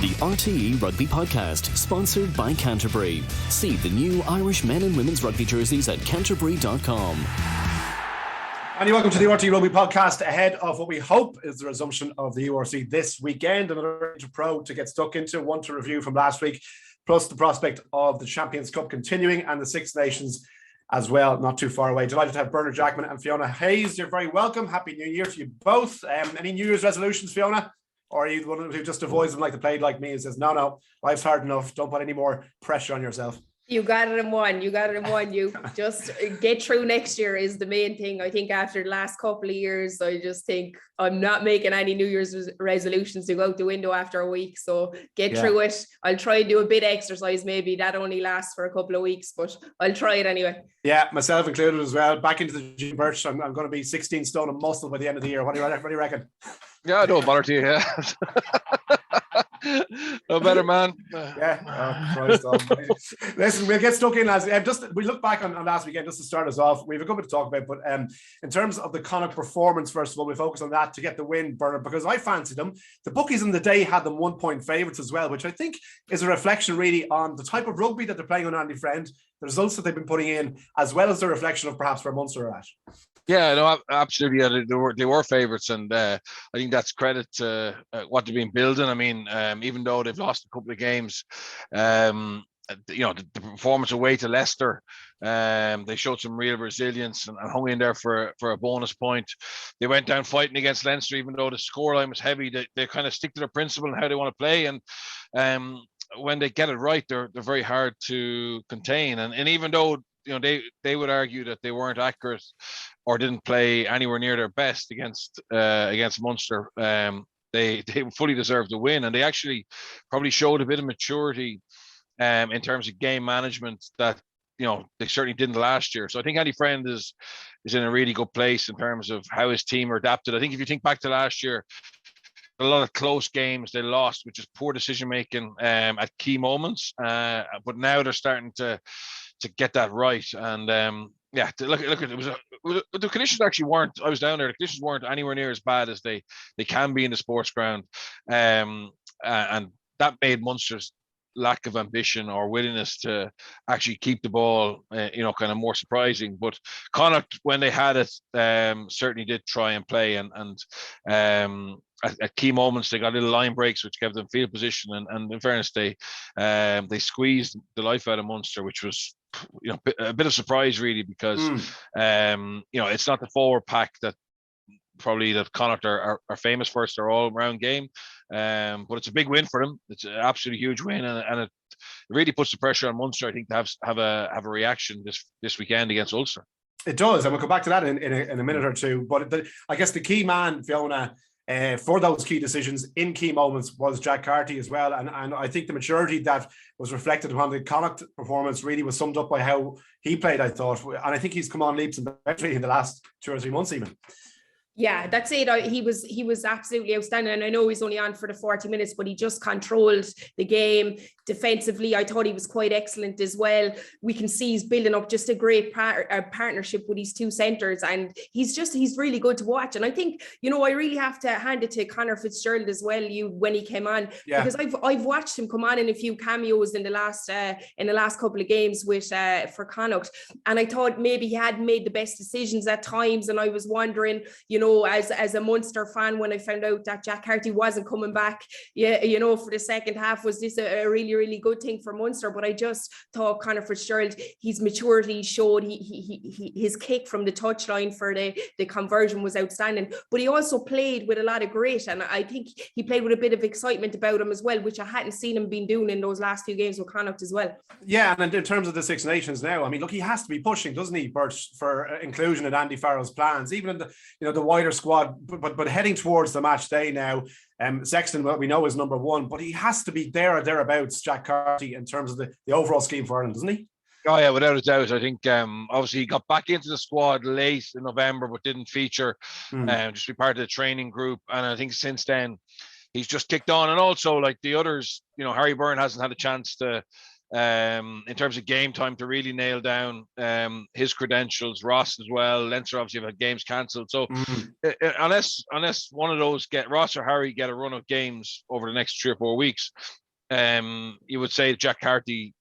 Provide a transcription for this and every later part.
The RTÉ Rugby Podcast, sponsored by Canterbury. See the new Irish men and women's rugby jerseys at canterbury.com. And welcome to the RTÉ Rugby Podcast ahead of what we hope is the resumption of the URC this weekend. Another Interpro to get stuck into, one to review from last week, plus the prospect of the Champions Cup continuing and the Six Nations as well, not too far away. Delighted to have Bernard Jackman and Fiona Hayes. You're very welcome. Happy New Year to you both. Any New Year's resolutions, Fiona? Or are you the one who just avoids them like the plague like me and says, no, life's hard enough. Don't put any more pressure on yourself. You got it in one. You just get through next year is the main thing. I think after the last couple of years, I just think I'm not making any New Year's resolutions to go out the window after a week. So get through it. I'll try and do a bit of exercise. Maybe that only lasts for a couple of weeks, but I'll try it anyway. Yeah, myself included as well. Back into the gym, Birch. I'm going to be 16 stone of muscle by the end of the year. What do you reckon? Yeah, I don't bother to you. Yeah. No better, man. Yeah. Oh, listen, we'll get stuck in, lads. We look back on last weekend just to start us off. We have a good bit to talk about, but in terms of the Connacht performance, first of all, we focus on that to get the win, Bernard, because I fancied them. The bookies in the day had them 1 point favourites as well, which I think is a reflection really on the type of rugby that they're playing on Andy Friend, the results that they've been putting in, as well as the reflection of perhaps where Munster are at. Yeah, no, absolutely. Yeah, they were favourites, and I think that's credit to what they've been building. I mean, even though they've lost a couple of games, the performance away to Leicester, they showed some real resilience and hung in there for a bonus point. They went down fighting against Leinster, even though the scoreline was heavy. They kind of stick to their principle and how they want to play, and when they get it right, they're very hard to contain. And even though they would argue that they weren't accurate or didn't play anywhere near their best against Munster, they fully deserved the win, and they actually probably showed a bit of maturity in terms of game management that they certainly didn't last year. So I think Andy Friend is in a really good place in terms of how his team are adapted. I think if you think back to last year, a lot of close games they lost, which is poor decision making at key moments. But now they're starting to get that right. And look, it was the conditions actually weren't. I was down there. The conditions weren't anywhere near as bad as they can be in the sports ground, and that made Munster's lack of ambition or willingness to actually keep the ball, kind of more surprising. But Connacht, when they had it, certainly did try and play, and at key moments they got little line breaks which gave them field position, and in fairness they squeezed the life out of Munster, which was a bit of surprise really, because it's not the forward pack that Connacht are famous for. It's their all-round game, but it's a big win for them. It's an absolutely huge win, and it really puts the pressure on Munster, I think, to have a reaction this weekend against Ulster. It does, and we'll come back to that in a minute or two. But I guess the key man, Fiona, for those key decisions in key moments was Jack Carty as well, and I think the maturity that was reflected upon the Connacht performance really was summed up by how he played, I thought, and I think he's come on leaps and bounds in the last 2 or 3 months even. Yeah, that's it. He was absolutely outstanding, and I know he's only on for the 40 minutes, but he just controlled the game defensively. I thought he was quite excellent as well. We can see he's building up just a great partnership with his two centres, and he's really good to watch. And I think I really have to hand it to Conor Fitzgerald as well. When he came on, because I've watched him come on in a few cameos in the last couple of games with for Connacht, and I thought maybe he hadn't made the best decisions at times, and I was wondering, as a Munster fan, when I found out that Jack Carty wasn't coming back, for the second half, was this a really, really good thing for Munster? But I just thought Conor Fitzgerald, his maturity showed. His kick from the touchline for the conversion was outstanding. But he also played with a lot of grit, and I think he played with a bit of excitement about him as well, which I hadn't seen him been doing in those last few games with Connacht as well. Yeah, and in terms of the Six Nations now, I mean, look, he has to be pushing, doesn't he, Birch, for inclusion in Andy Farrell's plans, even in the wider squad, but heading towards the match day now. Sexton, what we know, is number one, but he has to be there or thereabouts, Jack Carty, in terms of the overall scheme for Ireland, doesn't he? Oh yeah, without a doubt. I think obviously he got back into the squad late in November, but didn't feature, just be part of the training group. And I think since then he's just kicked on. And also, like the others, Harry Byrne hasn't had a chance to in terms of game time to really nail down his credentials. Ross as well. Leinster obviously have had games cancelled. So unless one of those Ross or Harry get a run of games over the next 3 or 4 weeks, you would say Jack Carty,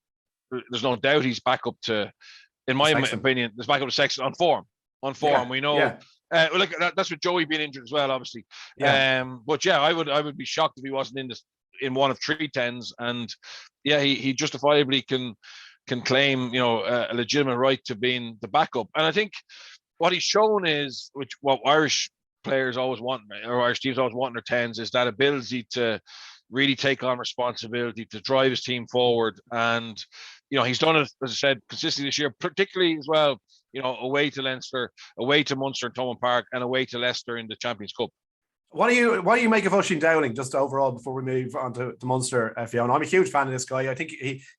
there's no doubt he's back up to, in my opinion, there's back up to Sexton on form. We know. Yeah. Look, that's with Joey being injured as well, obviously. Yeah. But yeah, I would be shocked if he wasn't in one of 3 tens. And yeah, he justifiably can claim, a legitimate right to being the backup. And I think what he's shown is, what Irish players always want, or Irish teams always want in their tens, is that ability to really take on responsibility, to drive his team forward. And he's done it, as I said, consistently this year, particularly as well, away to Leinster, away to Munster and Thomond Park, and away to Leicester in the Champions Cup. What do you make of Oisin Dowling, just overall, before we move on to Munster, Fiona? I'm a huge fan of this guy. I think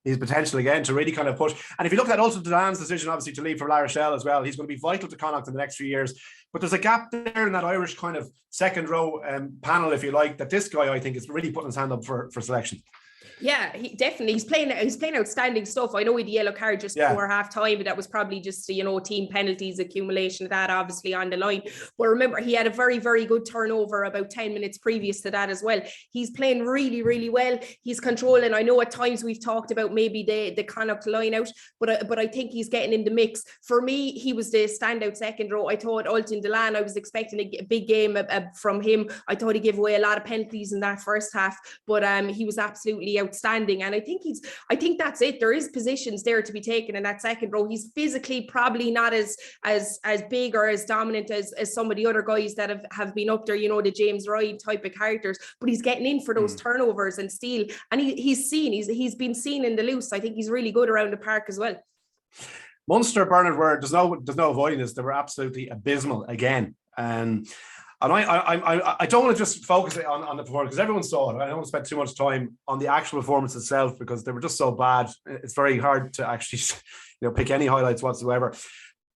he's potential again to really kind of push. And if you look at also Delan's decision, obviously, to leave for La Rochelle as well, he's going to be vital to Connacht in the next few years. But there's a gap there in that Irish kind of second row panel, if you like, that this guy, I think, is really putting his hand up for selection. Yeah, he definitely, he's playing outstanding stuff. I know he had the yellow card just before half time, but that was probably just, team penalties, accumulation of that obviously on the line. But remember, he had a very, very good turnover about 10 minutes previous to that as well. He's playing really, really well. He's controlling. I know at times we've talked about maybe the Connacht line out, but I think he's getting in the mix. For me, he was the standout second row. I thought Ultan Delan, I was expecting a big game from him. I thought he gave away a lot of penalties in that first half, but he was absolutely outstanding. And I think that's it. There is positions there to be taken in that second row. He's physically probably not as big or as dominant as some of the other guys that have been up there, the James Ryan type of characters, but he's getting in for those turnovers and steal. And he's been seen in the loose. I think he's really good around the park as well. Munster, Bernard, there's no avoiding this. They were absolutely abysmal again. And I don't want to just focus on the performance, because everyone saw it. I don't want to spend too much time on the actual performance itself, because they were just so bad. It's very hard to actually, pick any highlights whatsoever.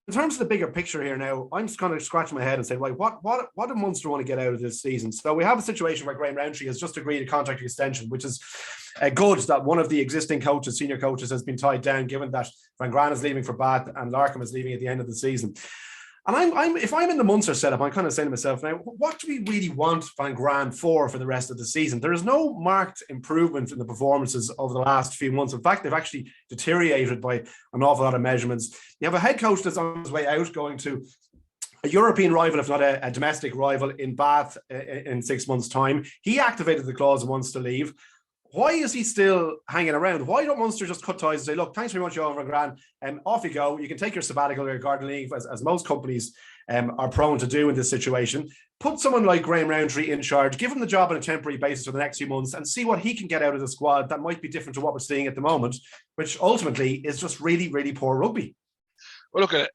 In terms of the bigger picture here now, I'm just kind of scratching my head and saying, right, what do Munster want to get out of this season? So we have a situation where Graham Rowntree has just agreed a contract extension, which is good that one of the existing coaches, senior coaches, has been tied down, given that Van Graan is leaving for Bath and Larkham is leaving at the end of the season. And if I'm in the Munster setup, I'm kind of saying to myself now, what do we really want Van Graan for the rest of the season? There is no marked improvement in the performances over the last few months. In fact, they've actually deteriorated by an awful lot of measurements. You have a head coach that's on his way out, going to a European rival, if not a domestic rival, in Bath in 6 months' time. He activated the clause and wants to leave. Why is he still hanging around? Why don't Munster just cut ties and say, look, thanks very much, Johann Van Graan, and off you go. You can take your sabbatical or your garden leave, as most companies are prone to do in this situation. Put someone like Graham Rowntree in charge, give him the job on a temporary basis for the next few months, and see what he can get out of the squad that might be different to what we're seeing at the moment, which ultimately is just really, really poor rugby. Well, look,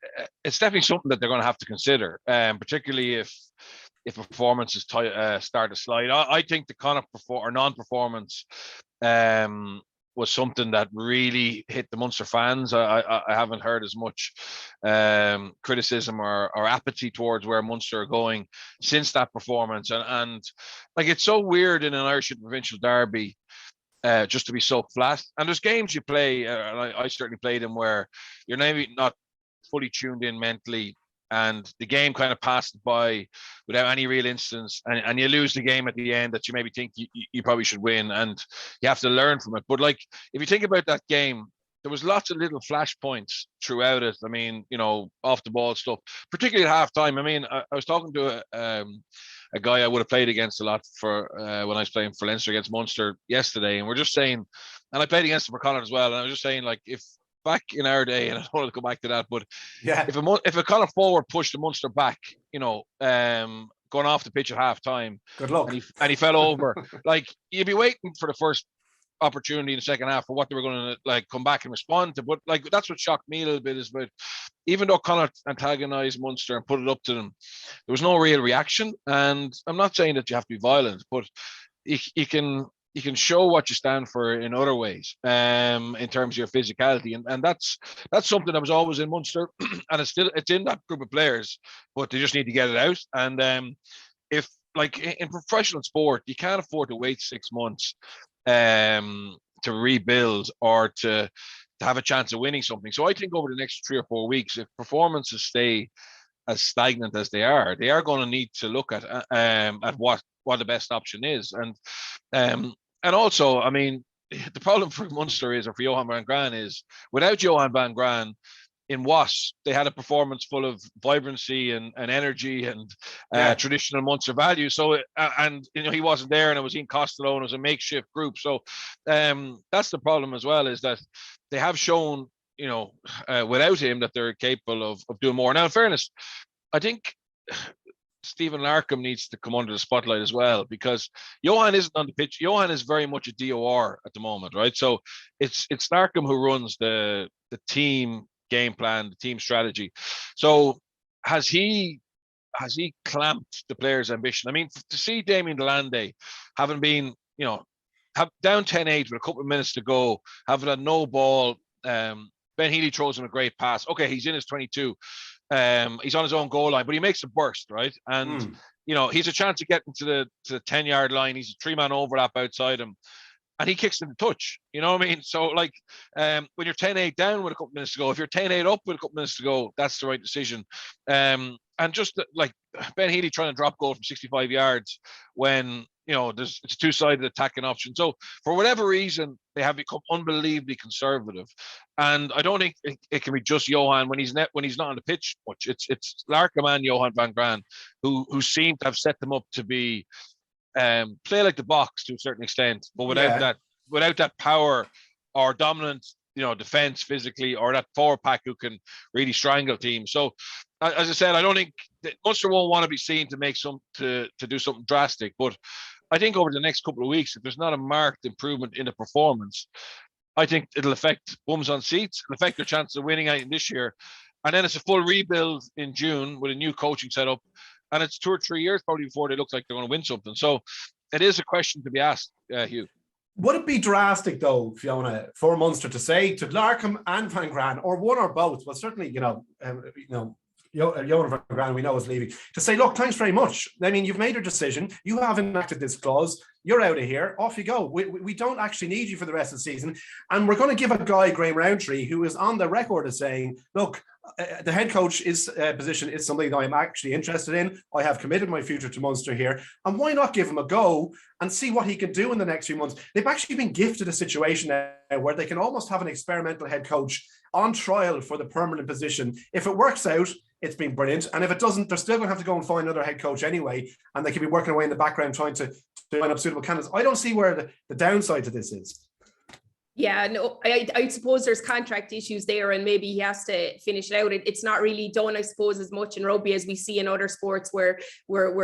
it's definitely something that they're going to have to consider, particularly if performances start to slide. I think the Connacht non-performance was something that really hit the Munster fans. I haven't heard as much criticism or apathy towards where Munster are going since that performance. And like, it's so weird in an Irish provincial derby just to be so flat. And there's games you play, and I certainly played them, where you're maybe not fully tuned in mentally, and the game kind of passed by without any real instance, and you lose the game at the end that you maybe think you probably should win, and you have to learn from it. But like, if you think about that game, there was lots of little flashpoints throughout it. I mean, off the ball stuff, particularly at halftime. I mean, I was talking to a guy I would have played against a lot for when I was playing for Leinster against Munster yesterday, and we're just saying, and I played against him for Connacht as well, and I was just saying, like, if back in our day, and I don't want to go back to that, but yeah, if a Connacht forward pushed the Munster back, going off the pitch at half time, good luck, and he fell over, like, you'd be waiting for the first opportunity in the second half for what they were going to come back and respond to. But like, that's what shocked me a little bit, is that even though Connacht antagonized Munster and put it up to them, there was no real reaction. And I'm not saying that you have to be violent, but you can show what you stand for in other ways, in terms of your physicality, and that's something that was always in Munster, and it's in that group of players, but they just need to get it out. And if, like, in professional sport, you can't afford to wait 6 months rebuild or to have a chance of winning something. So I think over the next 3 or 4 weeks, if performances stay as stagnant as they are going to need to look at what the best option is. And also, I mean, the problem for Munster is, or for Johann van Graan is, without Johann van Graan in Was, they had a performance full of vibrancy and energy and traditional Munster values. So, and he wasn't there, and it was Ian Costello, and it was a makeshift group. So, that's the problem as well, is that they have shown, without him, that they're capable of doing more. Now, in fairness, I think Stephen Larkham needs to come under the spotlight as well, because Johann isn't on the pitch. Johann is very much a DOR at the moment, right? So it's Larkham who runs the team game plan, the team strategy. So has he clamped the players' ambition? I mean, to see Damien Delande having been, down 10-8 with a couple of minutes to go, having had no ball, Ben Healy throws him a great pass. Okay, he's in his 22. He's on his own goal line, but he makes a burst, right? And he's a chance to get into the 10-yard line. He's a 3-man overlap outside him, and he kicks in the touch. You know what I mean? So, like, when you're 10-8 down with a couple minutes to go, if you're 10-8 up with a couple minutes to go, that's the right decision. And just like Ben Healy trying to drop goal from 65 yards when it's a two-sided attacking option. So for whatever reason, they have become unbelievably conservative, and I don't think it can be just Johann when he's not on the pitch much. It's Larkham and Johann van Graan who seem to have set them up to be play like the box to a certain extent, but without that power or dominant defense physically, or that forward pack who can really strangle teams. So as I said, I don't think Munster won't want to be seen to make to do something drastic, but I think over the next couple of weeks, if there's not a marked improvement in the performance, I think it'll affect bums on seats, it'll affect their chances of winning out this year. And then it's a full rebuild in June with a new coaching setup, and it's 2 or 3 years probably before they look like they're going to win something. So it is a question to be asked, Hugh. Would it be drastic, though, Fiona, for Munster to say to Larkham and Van Graan, or one or both, well, certainly, Johann van Graan, we know, is leaving, to say, look, thanks very much. I mean, you've made your decision. You have enacted this clause. You're out of here. Off you go. We don't actually need you for the rest of the season. And we're going to give a guy, Graham Rowntree, who is on the record as saying, look, the head coach position is something that I'm actually interested in. I have committed my future to Munster here. And why not give him a go and see what he can do in the next few months? They've actually been gifted a situation now where they can almost have an experimental head coach on trial for the permanent position. If it works out, it's been brilliant. And if it doesn't, they're still going to have to go and find another head coach anyway. And they could be working away in the background trying to line up suitable candidates. I don't see where the downside to this is. Yeah, no, I suppose there's contract issues there, and maybe he has to finish it out. It's not really done, I suppose, as much in rugby as we see in other sports where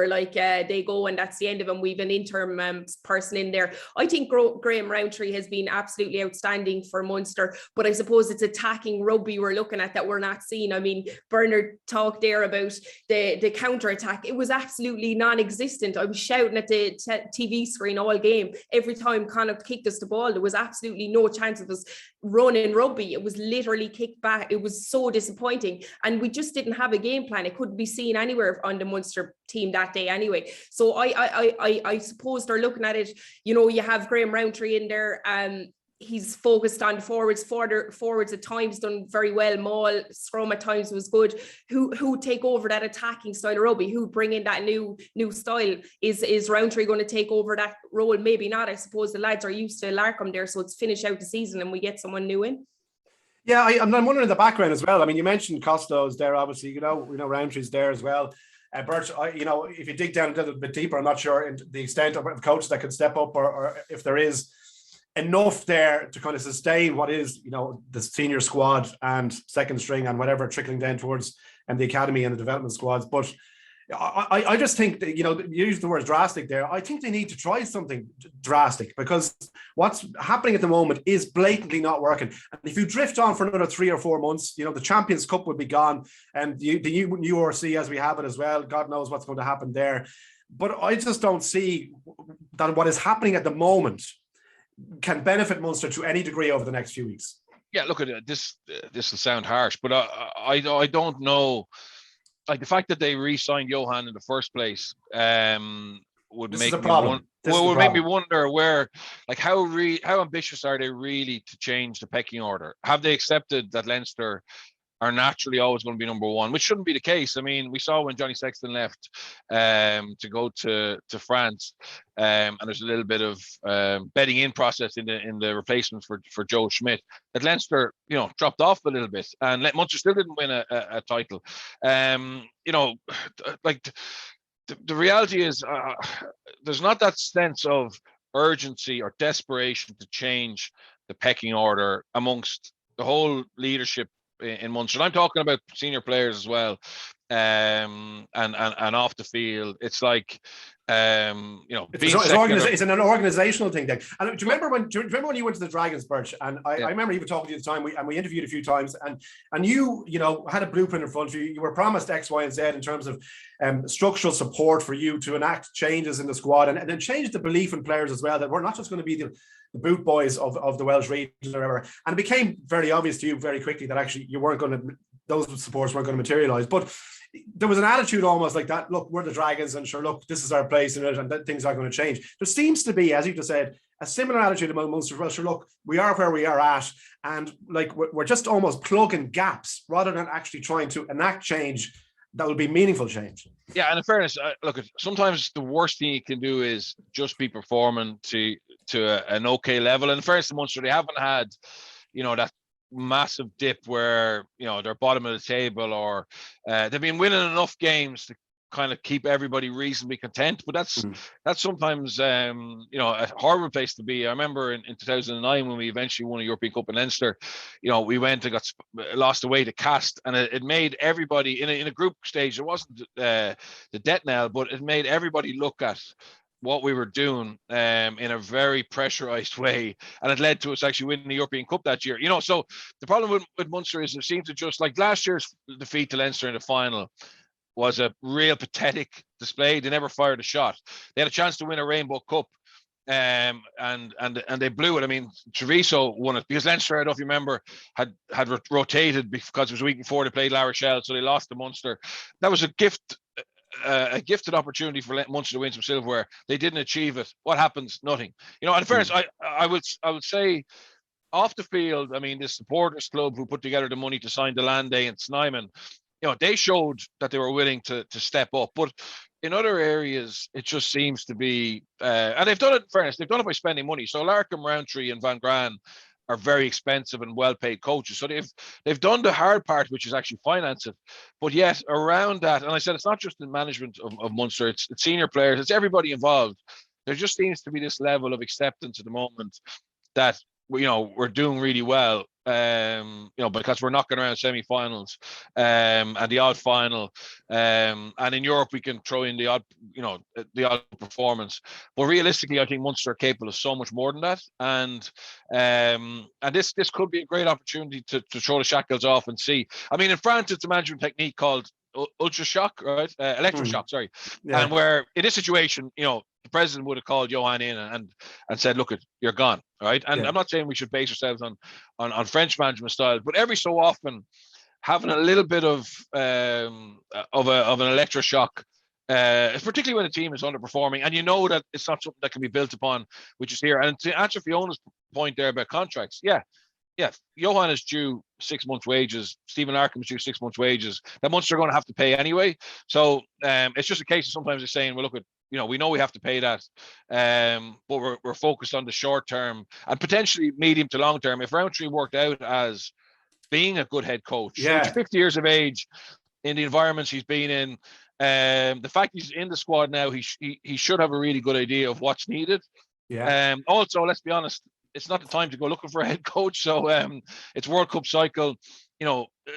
like they go and that's the end of them. We've an interim person in there. I think Graham Rowntree has been absolutely outstanding for Munster, but I suppose it's attacking rugby we're looking at that we're not seeing. I mean, Bernard talked there about the counter attack. It was absolutely non-existent. I was shouting at the TV screen all game. Every time Connacht kicked us the ball, there was absolutely no chance of us running rugby. It was literally kicked back. It was so disappointing, and we just didn't have a game plan. It couldn't be seen anywhere on the Munster team that day anyway. So I suppose they're looking at it, you have Graham Rowntree in there, he's focused on forwards at times, done very well. Maul, scrum at times was good. Who take over that attacking style of rugby? Who bring in that new style? Is Rowntree going to take over that role? Maybe not. I suppose the lads are used to Larkham there, so it's finish out the season and we get someone new in. Yeah, I'm wondering in the background as well. I mean, you mentioned Costello's there, obviously. Rowntree's there as well. Birch, if you dig down a little bit deeper, I'm not sure in the extent of coaches that can step up, or if there is enough there to kind of sustain what is, the senior squad and second string and whatever trickling down towards the academy and the development squads. But I just think that, you use the word drastic there. I think they need to try something drastic, because what's happening at the moment is blatantly not working. And if you drift on for another 3 or 4 months, the Champions Cup will be gone, and the URC as we have it as well. God knows what's going to happen there. But I just don't see that what is happening at the moment can benefit Munster to any degree over the next few weeks. Yeah, look at it. This will sound harsh, but I don't know. Like the fact that they re-signed Johann in the first place, would This make is a me problem. would make me wonder where, like, how ambitious are they really to change the pecking order? Have they accepted that Leinster are naturally always going to be number one, which shouldn't be the case? I mean, we saw when Johnny Sexton left to go to France, and there's a little bit of bedding in process in the replacements for Joe Schmidt, that Leinster, dropped off a little bit, and Munster still didn't win a title. Like the reality is, there's not that sense of urgency or desperation to change the pecking order amongst the whole leadership in Munster. And I'm talking about senior players as well, and off the field. It's like, it's an organizational thing. Then, and do you remember when you went to the Dragons, Birch? And I remember even talking to you at the time. We interviewed a few times, and you had a blueprint in front of you. You were promised X, Y, and Z in terms of structural support for you to enact changes in the squad, and then change the belief in players as well, that we're not just going to be the boot boys of the Welsh region or whatever. And it became very obvious to you very quickly that actually those supports weren't going to materialize. But there was an attitude almost like that. Look, we're the Dragons, and sure, look, this is our place in it, and things are going to change. There seems to be, as you just said, a similar attitude among Munster as well. Sure, look, we are where we are at, and like we're just almost plugging gaps rather than actually trying to enact change that will be meaningful change. Yeah, and in fairness, look, sometimes the worst thing you can do is just be performing to an okay level. And in fairness to Munster, they haven't had, that massive dip where they're bottom of the table, or they've been winning enough games to kind of keep everybody reasonably content. But that's sometimes a horrible place to be. I remember in 2009 when we eventually won a European Cup in Leinster, we went and got lost away to Cast, and it made everybody in a group stage. It wasn't the death knell, but it made everybody look at what we were doing in a very pressurized way, and it led to us actually winning the European Cup that year. So the problem with Munster is it seems to just, like last year's defeat to Leinster in the final was a real pathetic display. They never fired a shot. They had a chance to win a Rainbow Cup, and they blew it. I mean, Treviso won it because Leinster, I don't know if you remember, had rotated because it was a week before they played La Rochelle, so they lost to Munster. That was a gifted opportunity for Munster to win some silverware. They didn't achieve it. What happens? Nothing. And in fairness, I would say off the field, I mean, the supporters club who put together the money to sign Delande and Snyman, they showed that they were willing to step up. But in other areas, it just seems to be, and they've done it. In fairness, they've done it by spending money. So Larkham, Roundtree, and Van Graan are very expensive and well-paid coaches. So they've done the hard part, which is actually finance it. But yet around that, and I said it's not just the management of Munster, it's senior players, it's everybody involved. There just seems to be this level of acceptance at the moment that we're doing really well. Because we're knocking around semi-finals and the odd final, and in Europe we can throw in the odd performance. But realistically, I think Munster are capable of so much more than that, and this could be a great opportunity to throw the shackles off and see. I mean, in France, it's a management technique called ultra shock, right? Electroshock, sorry. Yeah. And where in this situation, the president would have called Johann in and said, "Look, you're gone." Right. And I'm not saying we should base ourselves on French management styles, but every so often having a little bit of an electroshock, particularly when a team is underperforming and that it's not something that can be built upon, which is here. And to answer Fiona's point there about contracts, yeah, Johann is due 6 months' wages. Stephen Larkham is due 6 months' wages. That Munster are going to have to pay anyway. So it's just a case of sometimes they're saying, well, look, we know we have to pay that, but we're focused on the short term and potentially medium to long term. If Roundtree worked out as being a good head coach, he's 50 years of age in the environments he's been in, the fact he's in the squad now, he should have a really good idea of what's needed. Yeah. Also, let's be honest, it's not the time to go looking for a head coach. So it's World Cup cycle.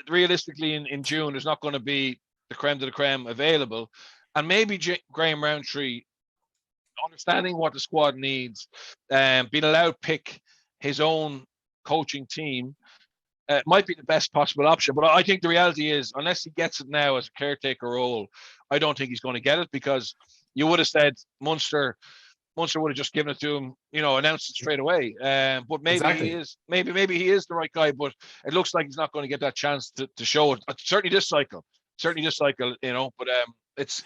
Realistically, in June, there's not going to be the creme de la creme available. And maybe Graham Roundtree, understanding what the squad needs, being allowed to pick his own coaching team, might be the best possible option. But I think the reality is, unless he gets it now as a caretaker role, I don't think he's going to get it, because you would have said Munster would have just given it to him, announced it straight away. But maybe he is, maybe he is the right guy. But it looks like he's not going to get that chance to show it. Certainly this cycle. But it's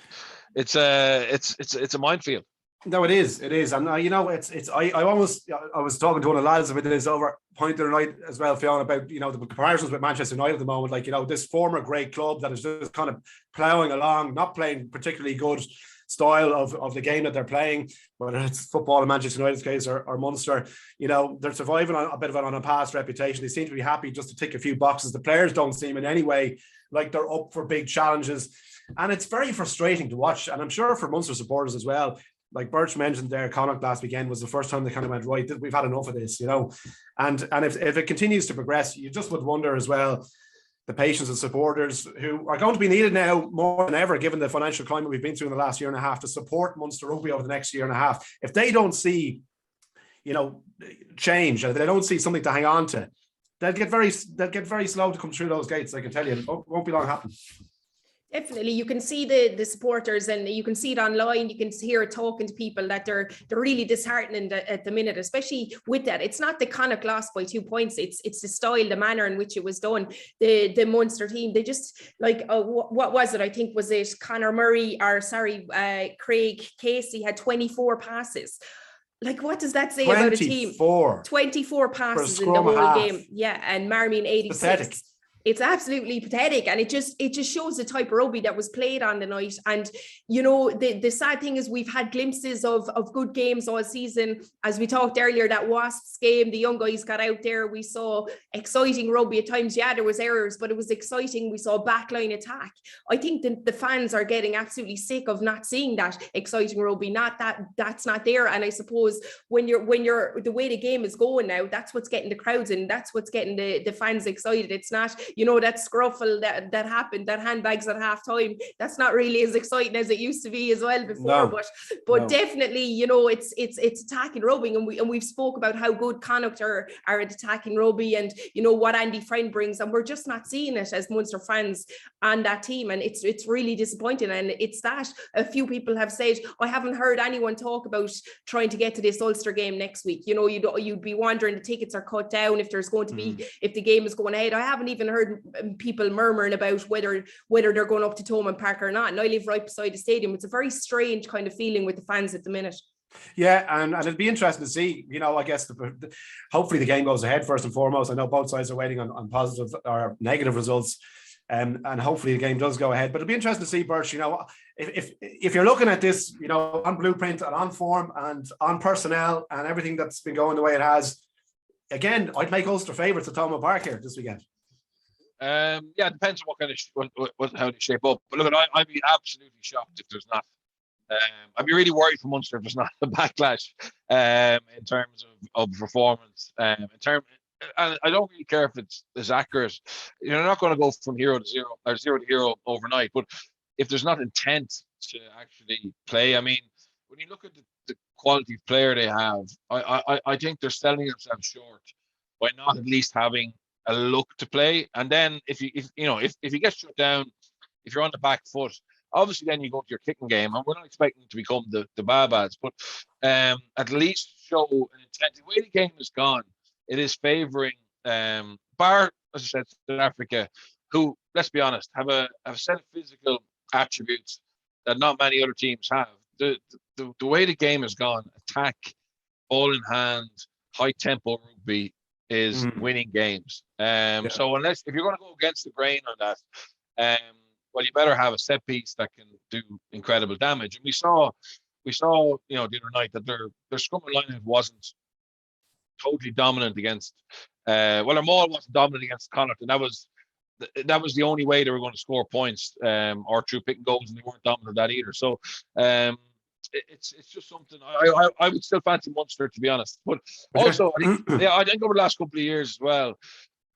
a minefield. No, it is, and I was talking to one of the lads about this over point the other night as well, Fiona, about the comparisons with Manchester United at the moment, like this former great club that is just kind of ploughing along, not playing particularly good style of the game that they're playing, whether it's football in Manchester United's case or Munster. They're surviving on a bit of on a past reputation. They seem to be happy just to tick a few boxes. The players don't seem in any way like they're up for big challenges, and it's very frustrating to watch. And I'm sure for Munster supporters as well. Like Birch mentioned there, Connacht last weekend was the first time they kind of went, right, we've had enough of this, and if it continues to progress, you just would wonder as well, the patience of supporters who are going to be needed now more than ever, given the financial climate we've been through in the last year and a half, to support Munster Rugby over the next year and a half. If they don't see, change, and they don't see something to hang on to, they'll get very slow to come through those gates. I can tell you, it won't be long happening. Definitely, you can see the supporters, and you can see it online. You can hear it talking to people that they're really disheartened at the minute, especially with that. It's not the Connacht loss by 2 points. It's the style, the manner in which it was done. The Munster team, they just what was it? I think was it Craig Casey had 24 passes. Like, what does that say about a team? 24 passes in the whole game. Yeah, and Marmion 86. Pathetic. It's absolutely pathetic, and it just shows the type of rugby that was played on the night. And the sad thing is, we've had glimpses of good games all season. As we talked earlier, that Wasps game, the young guys got out there. We saw exciting rugby at times. Yeah, there was errors, but it was exciting. We saw backline attack. I think the fans are getting absolutely sick of not seeing that exciting rugby. That's not there. And I suppose when you're the way the game is going now, that's what's getting the crowds in. That's what's getting the fans excited. It's not, that scruffle that happened, that handbags at halftime. That's not really as exciting as it used to be as well before. No. But definitely, it's attacking rugby, and we've spoke about how good Connacht are at attacking rugby, and what Andy Friend brings, and we're just not seeing it as Munster fans on that team, and it's really disappointing. And it's that a few people have said, I haven't heard anyone talk about trying to get to this Ulster game next week. You'd be wondering, the tickets are cut down if there's going to be, if the game is going ahead. I haven't even heard people murmuring about whether they're going up to Thomond Park or not. And I live right beside the stadium. It's a very strange kind of feeling with the fans at the minute. Yeah, and it'd be interesting to see, I guess hopefully the game goes ahead first and foremost. I know both sides are waiting on positive or negative results, and hopefully the game does go ahead. But it'd be interesting to see, Birch, if you're looking at this, on blueprint and on form and on personnel and everything that's been going the way it has, again, I'd make Ulster favourites at Thomond Park here this weekend. Yeah, it depends on what kind of how they shape up. But look, I'd be absolutely shocked if there's not. I'd be really worried for Munster if there's not a backlash in terms of performance. And I don't really care if it's accurate. You're not going to go from 0 to 0 or 0 to hero overnight. But if there's not intent to actually play, I mean, when you look at the quality of player they have, I think they're selling themselves short by not at least having a look to play. And then if you get shut down, if you're on the back foot, obviously then you go to your kicking game, and we're not expecting to become the Babads, but at least show an intent. The way the game has gone, it is favouring bar, as I said, South Africa, who, let's be honest, have a set of physical attributes that not many other teams have. The way the game has gone, attack, ball in hand, high tempo rugby is winning games. So if you're going to go against the grain on that, well, you better have a set piece that can do incredible damage. And we saw the other night that their scrum and line wasn't totally dominant against. Their maul wasn't dominant against Connacht, and that was the only way they were going to score points, or through picking goals, and they weren't dominant at that either. So it's just something I would still fancy Munster, to be honest. But also, I think over the last couple of years as well,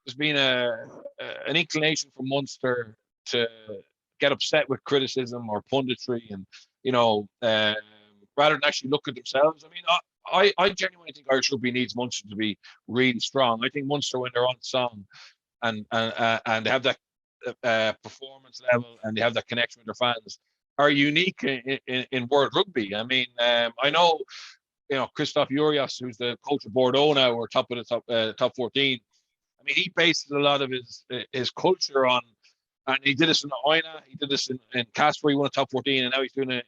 there's been an inclination for Munster to get upset with criticism or punditry, and rather than actually look at themselves. I mean, I genuinely think Irish rugby needs Munster to be really strong. I think Munster, when they're on song and they have that performance level and they have that connection with their fans, are unique in world rugby. I mean, I know, Christophe Urias, who's the coach of Bordeaux now, or top of the top 14. I mean, he bases a lot of his culture on, and he did this in Oina, he did this in Casper, he won a top 14, and now he's doing it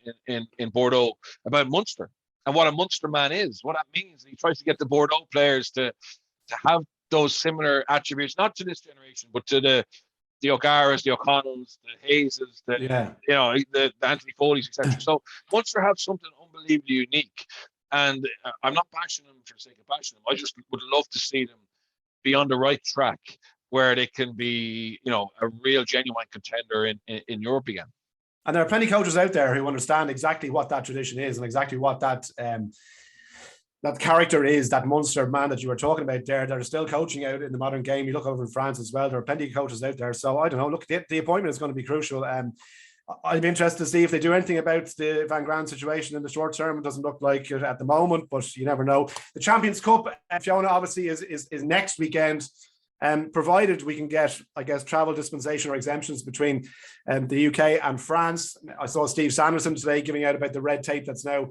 in Bordeaux, about Munster. and what a Munster man is, what that means. He tries to get the Bordeaux players to have those similar attributes, not to this generation, but to the O'Garas, the O'Connells, the Hayeses, the Anthony Foley's, etc. So Munster have something unbelievably unique, and I'm not bashing them for the sake of bashing them. I just would love to see them be on the right track where they can be, a real genuine contender in Europe again. And there are plenty of coaches out there who understand exactly what that tradition is and exactly what that character is, that Munster man that you were talking about there, that are still coaching out in the modern game. You look over in France as well, there are plenty of coaches out there. So I don't know, look, the appointment is going to be crucial. I'd be interested to see if they do anything about the Van Graan situation in the short term. It doesn't look like it at the moment, but you never know. The Champions Cup, Fiona, obviously is next weekend. Provided we can get, I guess, travel dispensation or exemptions between the UK and France. I saw Steve Sanderson today giving out about the red tape that's now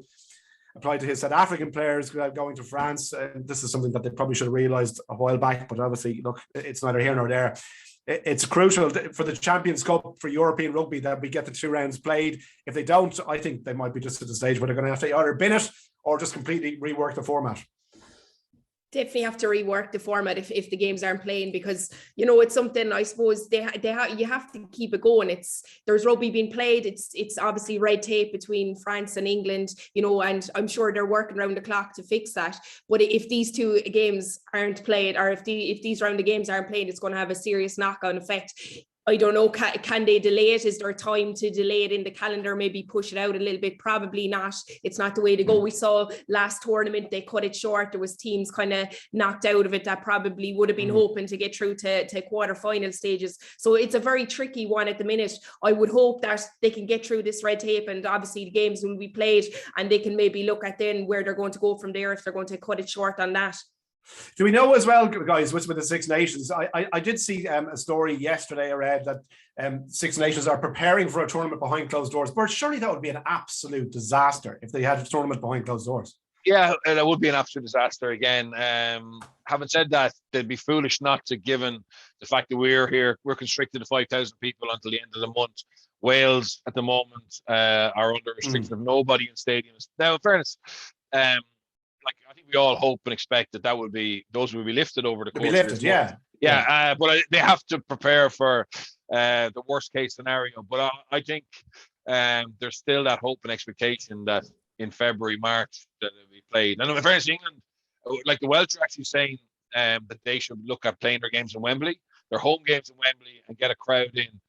applied to his South African players going to France. This is something that they probably should have realised a while back, but obviously, look, it's neither here nor there. It's crucial for the Champions Cup for European rugby that we get the 2 rounds played. If they don't, I think they might be just at the stage where they're going to have to either bin it or just completely rework the format. Definitely have to rework the format if the games aren't playing, because it's something, I suppose you have to keep it going. There's rugby being played. It's obviously red tape between France and England, and I'm sure they're working around the clock to fix that. But if these 2 games aren't played, or if these round of games aren't played, it's going to have a serious knock-on effect. I don't know, can they delay it? Is there time to delay it in the calendar, maybe push it out a little bit? Probably not. It's not the way to go. We saw last tournament, they cut it short. There was teams kind of knocked out of it that probably would have been hoping to get through to quarter-final stages. So it's a very tricky one at the minute. I would hope that they can get through this red tape, and obviously the games will be played, and they can maybe look at then where they're going to go from there if they're going to cut it short on that. Do we know as well, guys, with the Six Nations? I did see a story yesterday I read that Six Nations are preparing for a tournament behind closed doors. But surely that would be an absolute disaster if they had a tournament behind closed doors. Yeah, that would be an absolute disaster again. Having said that, they'd be foolish not to, given the fact that we're constricted to 5,000 people until the end of the month. Wales at the moment are under restriction of nobody in stadiums. Now, in fairness, I think we all hope and expect that those will be lifted over the course of this month. But they have to prepare for the worst case scenario. But I think there's still that hope and expectation that in February, March, that it'll be played. And in fairness, England, like the Welsh are actually saying that they should look at playing their games in Wembley, their home games in Wembley, and get a crowd in.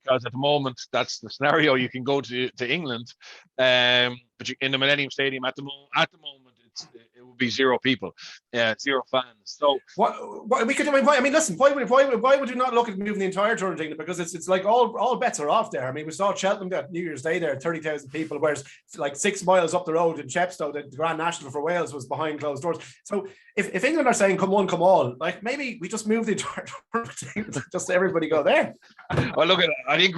Because at the moment, that's the scenario. You can go to England, but in the Millennium Stadium at the moment, it would be 0 people, 0 fans. So what we could do? I mean, listen. Why would you not look at moving the entire tournament to England? Because it's like all bets are off there. I mean, we saw Cheltenham that New Year's Day there, 30,000 people, whereas like 6 miles up the road in Chepstow, the Grand National for Wales was behind closed doors. So if England are saying come one, come all, like maybe we just move the entire tournament to England, just everybody go there. Well, look at it. I think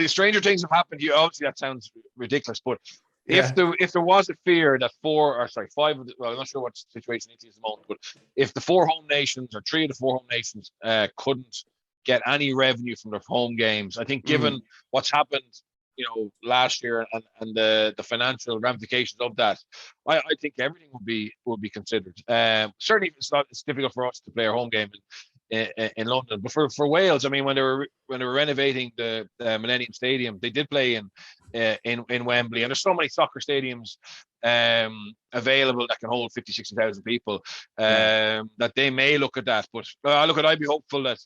stranger things have happened. Obviously, that sounds ridiculous, but. If there was a fear that 5 of the, well, I'm not sure what situation it is at the moment, but if the 4 home nations or 3 of the 4 home nations couldn't get any revenue from their home games, I think given what's happened, last year and the financial ramifications of that, I think everything would be considered. Certainly, it's difficult for us to play our home game in London, but for Wales, I mean, when they were renovating the Millennium Stadium, they did play in Wembley, and there's so many soccer stadiums available that can hold 50,000-60,000 people that they may look at that. But I'd be hopeful that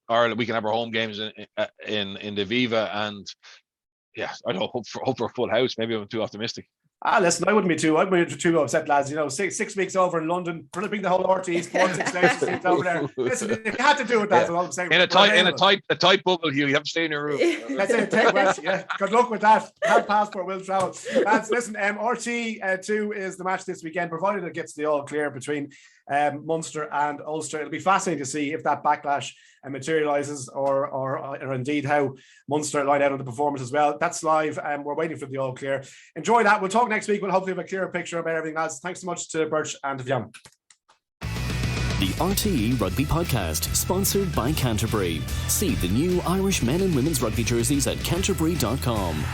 Ireland, we can have our home games in the Viva, and I don't hope for a full house. Maybe I'm too optimistic. Listen, I'd be too upset, lads. 6 weeks over in London, flipping the whole RTÉ Sports Extension over there. Listen, if you had to do it, that's what I'm saying. In a tight bubble, Hugh, you have to stay in your room. That's it. Take West. Yeah, good luck with that. That passport will travel. Lads, listen, RTÉ 2 is the match this weekend, provided it gets the all clear between Munster and Ulster. It'll be fascinating to see if that backlash materialises or indeed how Munster line out on the performance as well. That's live, and we're waiting for the all clear. Enjoy that. We'll talk next week. We'll hopefully have a clearer picture about everything else. Thanks so much to Birch and to Fiona. The RTÉ Rugby Podcast, sponsored by Canterbury. See the new Irish men and women's rugby jerseys at canterbury.com.